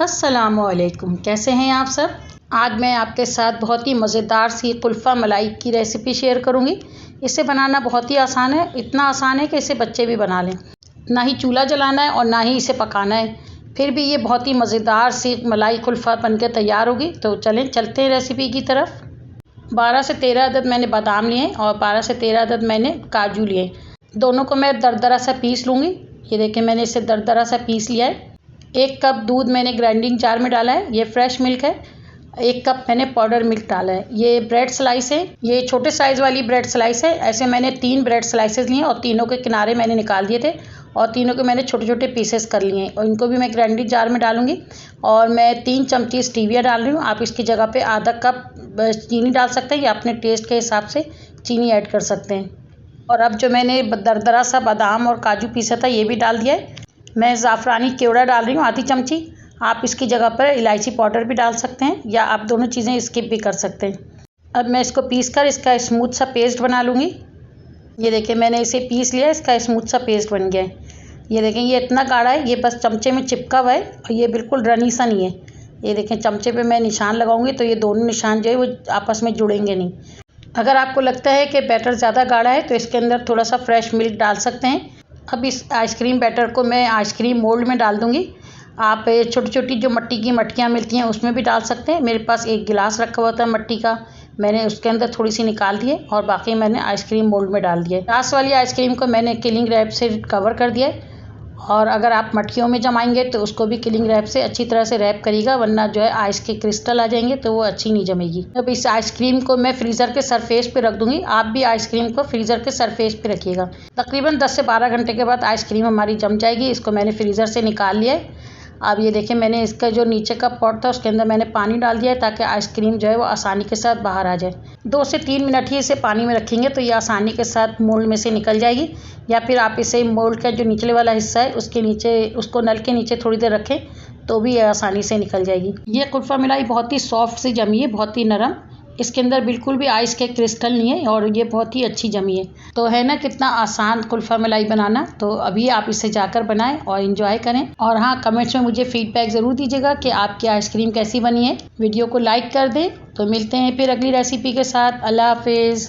अस्सलामुअलैकुम, कैसे हैं आप सब। आज मैं आपके साथ बहुत ही मज़ेदार सी कुल्फ़ा मलाई की रेसिपी शेयर करूंगी। इसे बनाना बहुत ही आसान है, इतना आसान है कि इसे बच्चे भी बना लें। ना ही चूल्हा जलाना है और ना ही इसे पकाना है, फिर भी ये बहुत ही मज़ेदार सी मलाई कुल्फ़ा बनकर तैयार होगी। तो चलते हैं रेसिपी की तरफ। 12 से 13 अदद मैंने बादाम लिए और 12 से 13 अदद मैंने काजू लिए। दोनों को मैं दरदरा सा पीस लूँगी। ये देखिए, मैंने इसे दरदरा सा पीस लिया है। 1 कप दूध मैंने ग्राइंडिंग जार में डाला है, ये फ्रेश मिल्क है। 1 कप मैंने पाउडर मिल्क डाला है। ये ब्रेड स्लाइस है, ये छोटे साइज़ वाली ब्रेड स्लाइस है। ऐसे मैंने 3 ब्रेड स्लाइसेस लिए और तीनों के किनारे मैंने निकाल दिए थे और तीनों के मैंने छोटे छोटे पीसेस कर लिए हैं और इनको भी मैं ग्राइंडिंग जार में डालूंगी। और मैं 3 चमची स्टीविया डाल रही हूँ। आप इसकी जगह पे आधा कप चीनी डाल सकते हैं या अपने टेस्ट के हिसाब से चीनी ऐड कर सकते हैं। और अब जो मैंने दरदरा सा बादाम और काजू पीसा था ये भी डाल दिया है। मैं ज़ाफ़रानी केवड़ा डाल रही हूँ आधी चमची। आप इसकी जगह पर इलायची पाउडर भी डाल सकते हैं या आप दोनों चीज़ें स्किप भी कर सकते हैं। अब मैं इसको पीसकर इसका स्मूथ सा पेस्ट बना लूँगी। ये देखें, मैंने इसे पीस लिया, इसका स्मूथ सा पेस्ट बन गया है। ये देखें, ये इतना गाढ़ा है, ये बस चमचे में चिपका हुआ है और ये बिल्कुल रनी सा नहीं है। ये देखें, चमचे पे मैं निशान लगाऊंगी तो ये दोनों निशान जो है वो आपस में जुड़ेंगे नहीं। अगर आपको लगता है कि बैटर ज़्यादा गाढ़ा है तो इसके अंदर थोड़ा सा फ्रेश मिल्क डाल सकते हैं। अब इस आइसक्रीम बैटर को मैं आइसक्रीम मोल्ड में डाल दूंगी। आप छोटी छोटी जो मिट्टी की मटकियाँ मिलती हैं उसमें भी डाल सकते हैं। मेरे पास एक गिलास रखा हुआ था मिट्टी का, मैंने उसके अंदर थोड़ी सी निकाल दी है और बाकी मैंने आइसक्रीम मोल्ड में डाल दिया है। ग्लास वाली आइसक्रीम को मैंने किलिंग रैप से कवर कर दिया है और अगर आप मटकियों में जमाएंगे तो उसको भी किलिंग रैप से अच्छी तरह से रैप करिएगा, वरना जो है आइस के क्रिस्टल आ जाएंगे तो वो अच्छी नहीं जमेगी। अब इस आइसक्रीम को मैं फ्रीज़र के सरफेस पे रख दूंगी। आप भी आइसक्रीम को फ्रीज़र के सरफेस पे रखिएगा। तकरीबन 10 से 12 घंटे के बाद आइसक्रीम हमारी जम जाएगी। इसको मैंने फ्रीज़र से निकाल लिया है। अब ये देखें, मैंने इसका जो नीचे का पॉट था उसके अंदर मैंने पानी डाल दिया है ताकि आइसक्रीम जो है वो आसानी के साथ बाहर आ जाए। 2 से 3 मिनट ही इसे पानी में रखेंगे तो ये आसानी के साथ मोल्ड में से निकल जाएगी। या फिर आप इसे मोल्ड का जो निचले वाला हिस्सा है उसके नीचे, उसको नल के नीचे थोड़ी देर रखें तो भी ये आसानी से निकल जाएगी। ये कुल्फ़ा मलाई बहुत ही सॉफ्ट सी जमी है, बहुत ही नरम। इसके अंदर बिल्कुल भी आइस के क्रिस्टल नहीं है और ये बहुत ही अच्छी जमी है। तो है ना कितना आसान कुल्फ़ा मलाई बनाना। तो अभी आप इसे जाकर बनाएं और एंजॉय करें। और हाँ, कमेंट्स में मुझे फीडबैक ज़रूर दीजिएगा कि आपकी आइसक्रीम कैसी बनी है। वीडियो को लाइक कर दें। तो मिलते हैं फिर अगली रेसिपी के साथ। अल्लाह हाफिज़।